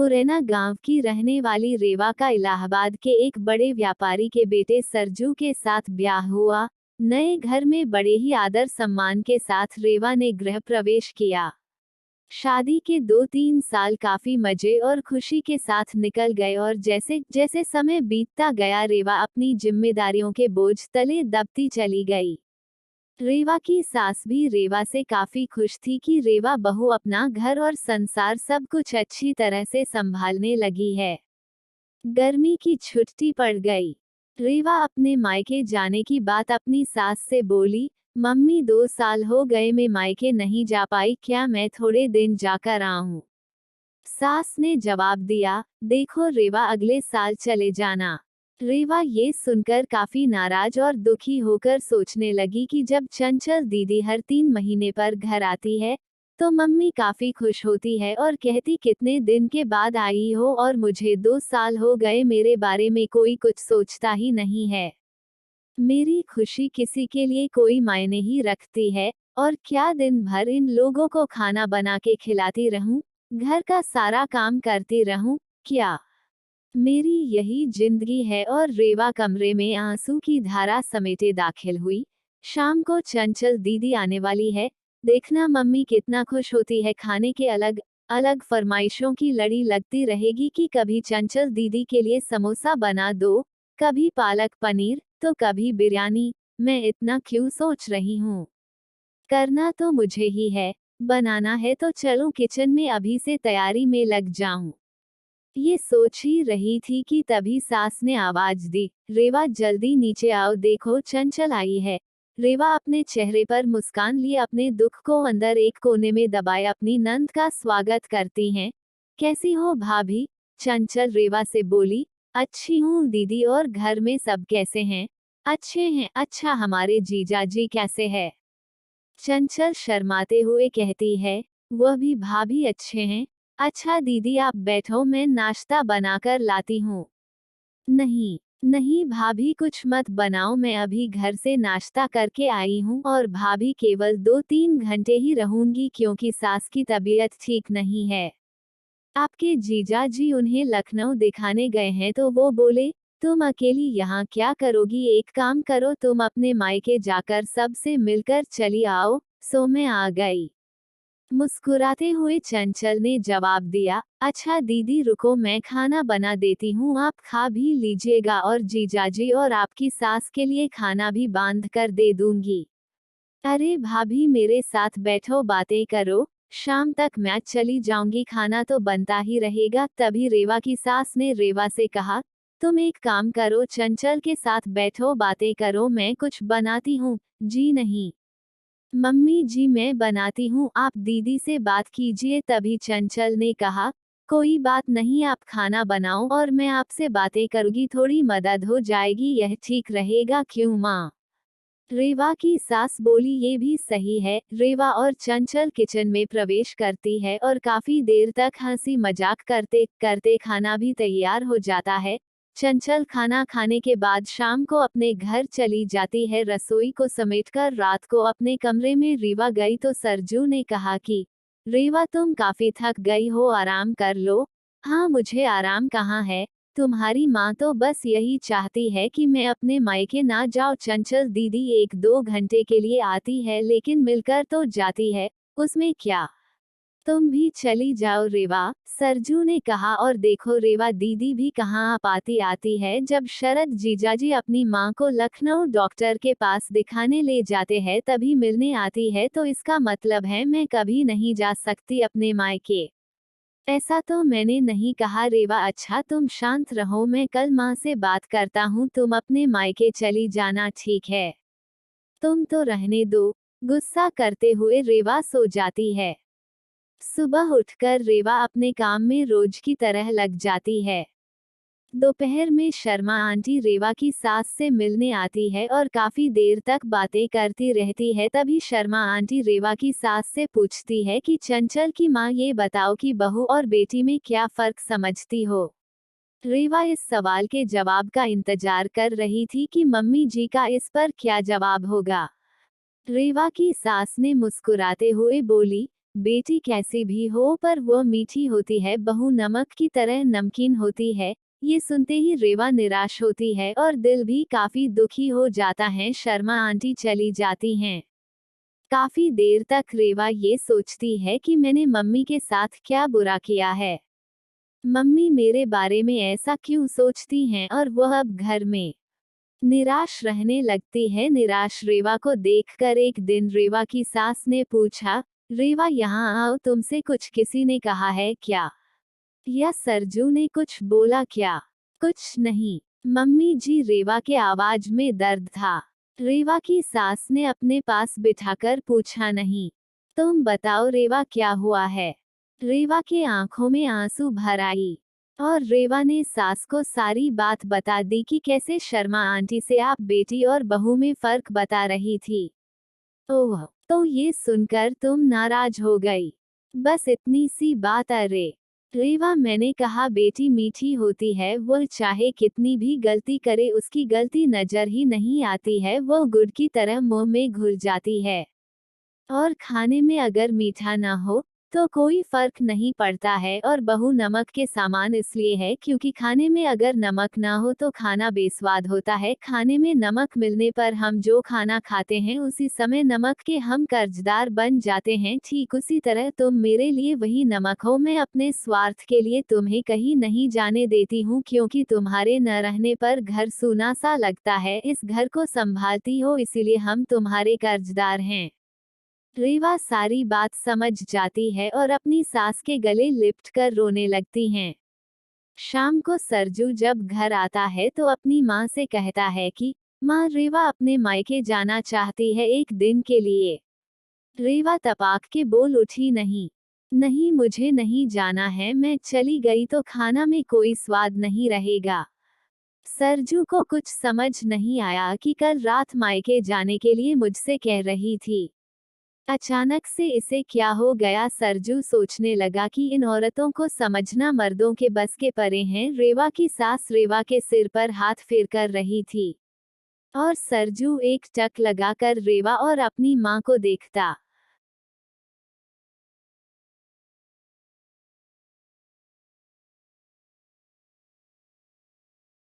मुरैना गांव की रहने वाली रेवा का इलाहाबाद के एक बड़े व्यापारी के बेटे सरजू के साथ ब्याह हुआ। नए घर में बड़े ही आदर सम्मान के साथ रेवा ने गृह प्रवेश किया। शादी के 2-3 साल काफी मजे और खुशी के साथ निकल गए और जैसे जैसे समय बीतता गया रेवा अपनी जिम्मेदारियों के बोझ तले दबती चली गई। रेवा की सास भी रेवा से काफी खुश थी कि रेवा बहू अपना घर और संसार सब कुछ अच्छी तरह से संभालने लगी है। गर्मी की छुट्टी पड़ गई। रेवा अपने मायके जाने की बात अपनी सास से बोली, मम्मी 2 साल हो गए मैं मायके नहीं जा पाई, क्या मैं थोड़े दिन जाकर आऊं? सास ने जवाब दिया, देखो रेवा अगले साल चले जाना। रेवा ये सुनकर काफी नाराज और दुखी होकर सोचने लगी कि जब चंचल दीदी हर 3 महीने पर घर आती है तो मम्मी काफी खुश होती है और कहती कितने दिन के बाद आई हो, और मुझे 2 साल हो गए मेरे बारे में कोई कुछ सोचता ही नहीं है। मेरी खुशी किसी के लिए कोई मायने ही रखती है, और क्या दिन भर इन लोगों को खाना बना के खिलाती रहूं, घर का सारा काम करती रहूं, क्या मेरी यही जिंदगी है? और रेवा कमरे में आंसू की धारा समेटे दाखिल हुई। शाम को चंचल दीदी आने वाली है, देखना मम्मी कितना खुश होती है। खाने के अलग अलग फरमाइशों की लड़ी लगती रहेगी कि कभी चंचल दीदी के लिए समोसा बना दो, कभी पालक पनीर, तो कभी बिरयानी। मैं इतना क्यों सोच रही हूँ? करना तो मुझे ही है, बनाना है तो चलो किचन में अभी से तैयारी में लग जाऊं। ये सोच ही रही थी कि तभी सास ने आवाज दी, रेवा जल्दी नीचे आओ, देखो चंचल आई है। रेवा अपने चेहरे पर मुस्कान लिए अपने दुख को अंदर एक कोने में दबाए अपनी नंद का स्वागत करती हैं। कैसी हो भाभी? चंचल रेवा से बोली। अच्छी हूँ दीदी, और घर में सब कैसे हैं? अच्छे हैं। अच्छा, हमारे जीजा जी कैसे हैं? चंचल शर्माते हुए कहती है, वह भी भाभी अच्छे हैं। अच्छा दीदी आप बैठो, मैं नाश्ता बनाकर लाती हूँ। नहीं नहीं भाभी, कुछ मत बनाओ, मैं अभी घर से नाश्ता करके आई हूँ और भाभी केवल 2-3 घंटे ही रहूंगी क्योंकि सास की तबीयत ठीक नहीं है। आपके जीजा जी उन्हें लखनऊ दिखाने गए हैं तो वो बोले, तुम अकेली यहाँ क्या करोगी, एक काम करो तुम अपने मायके जाकर सबसे मिलकर चली आओ। सो मैं आ गई। मुस्कुराते हुए चंचल ने जवाब दिया, अच्छा दीदी रुको, मैं खाना बना देती हूँ, आप खा भी लीजिएगा और जीजाजी और आपकी सास के लिए खाना भी बांध कर दे दूंगी। अरे भाभी मेरे साथ बैठो, बातें करो, शाम तक मैं चली जाऊंगी, खाना तो बनता ही रहेगा। तभी रेवा की सास ने रेवा से कहा, तुम एक काम करो, चंचल के साथ बैठो, बातें करो, मैं कुछ बनाती हूँ। जी नहीं मम्मी जी, मैं बनाती हूँ, आप दीदी से बात कीजिए। तभी चंचल ने कहा, कोई बात नहीं, आप खाना बनाओ और मैं आपसे बातें करूंगी, थोड़ी मदद हो जाएगी, यह ठीक रहेगा क्यों माँ? रेवा की सास बोली, ये भी सही है। रेवा और चंचल किचन में प्रवेश करती है और काफी देर तक हंसी मजाक करते करते खाना भी तैयार हो जाता है। चंचल खाना खाने के बाद शाम को अपने घर चली जाती है। रसोई को समेटकर रात को अपने कमरे में रेवा गई तो सरजू ने कहा कि रेवा तुम काफी थक गई हो, आराम कर लो। हाँ, मुझे आराम कहाँ है, तुम्हारी माँ तो बस यही चाहती है कि मैं अपने मायके ना जाऊं। चंचल दीदी 1-2 घंटे के लिए आती है लेकिन मिलकर तो जाती है, उसमें क्या? तुम भी चली जाओ रेवा, सरजू ने कहा। और देखो रेवा दीदी भी कहाँ आ पाती आती है, जब शरद जीजाजी अपनी माँ को लखनऊ डॉक्टर के पास दिखाने ले जाते हैं तभी मिलने आती है, तो इसका मतलब है मैं कभी नहीं जा सकती अपने मायके। ऐसा तो मैंने नहीं कहा रेवा। अच्छा तुम शांत रहो, मैं कल माँ से बात करता हूँ, तुम अपने मायके चली जाना, ठीक है? तुम तो रहने दो। गुस्सा करते हुए रेवा सो जाती है। सुबह उठकर रेवा अपने काम में रोज की तरह लग जाती है। दोपहर में शर्मा आंटी रेवा की सास से मिलने आती है और काफी देर तक बातें करती रहती है। तभी शर्मा आंटी रेवा की सास से पूछती है कि चंचल की माँ, ये बताओ कि बहू और बेटी में क्या फर्क समझती हो? रेवा इस सवाल के जवाब का इंतजार कर रही थी कि मम्मी जी का इस पर क्या जवाब होगा। रेवा की सास ने मुस्कुराते हुए बोली, बेटी कैसी भी हो पर वो मीठी होती है, बहू नमक की तरह नमकीन होती है। ये सुनते ही रेवा निराश होती है और दिल भी काफी दुखी हो जाता है। शर्मा आंटी चली जाती हैं। काफी देर तक रेवा ये सोचती है कि मैंने मम्मी के साथ क्या बुरा किया है। मम्मी मेरे बारे में ऐसा क्यों सोचती हैं और वह अब घर में निराश रहने लगती है। निराश रेवा को देखकर एक दिन रेवा की सास ने पूछा, रेवा यहाँ आओ, तुमसे कुछ किसी ने कहा है क्या? या सरजू ने कुछ बोला क्या? कुछ नहीं मम्मी जी, रेवा के आवाज में दर्द था। रेवा की सास ने अपने पास बिठाकर पूछा, नहीं तुम बताओ रेवा क्या हुआ है? रेवा के आंखों में आंसू भर आई और रेवा ने सास को सारी बात बता दी कि कैसे शर्मा आंटी से आप बेटी और बहू में फर्क बता रही थी। ओह, तो ये सुनकर तुम नाराज हो गई? बस इतनी सी बात? अरे रेवा, मैंने कहा बेटी मीठी होती है, वो चाहे कितनी भी गलती करे उसकी गलती नजर ही नहीं आती है, वो गुड़ की तरह मुंह में घुल जाती है। और खाने में अगर मीठा ना हो तो कोई फर्क नहीं पड़ता है, और बहू नमक के सामान इसलिए है क्योंकि खाने में अगर नमक ना हो तो खाना बेस्वाद होता है। खाने में नमक मिलने पर हम जो खाना खाते हैं उसी समय नमक के हम कर्जदार बन जाते हैं। ठीक उसी तरह तुम मेरे लिए वही नमक हो। मैं अपने स्वार्थ के लिए तुम्हें कहीं नहीं जाने देती हूँ, क्योंकि तुम्हारे न रहने पर घर सूना सा लगता है। इस घर को संभालती हो इसीलिए हम तुम्हारे कर्जदार हैं। रेवा सारी बात समझ जाती है और अपनी सास के गले लिपट कर रोने लगती हैं। शाम को सरजू जब घर आता है तो अपनी माँ से कहता है कि माँ, रेवा अपने मायके जाना चाहती है एक दिन के लिए। रेवा तपाक के बोल उठी, नहीं नहीं, मुझे नहीं जाना है, मैं चली गई तो खाना में कोई स्वाद नहीं रहेगा। सरजू को कुछ समझ नहीं आया कि कल रात मायके जाने के लिए मुझसे कह रही थी। अचानक से इसे क्या हो गया? सरजू सोचने लगा कि इन औरतों को समझना मर्दों के बस के परे हैं। रेवा की सास रेवा के सिर पर हाथ फेर कर रही थी और सरजू एक टक लगाकर रेवा और अपनी माँ को देखता।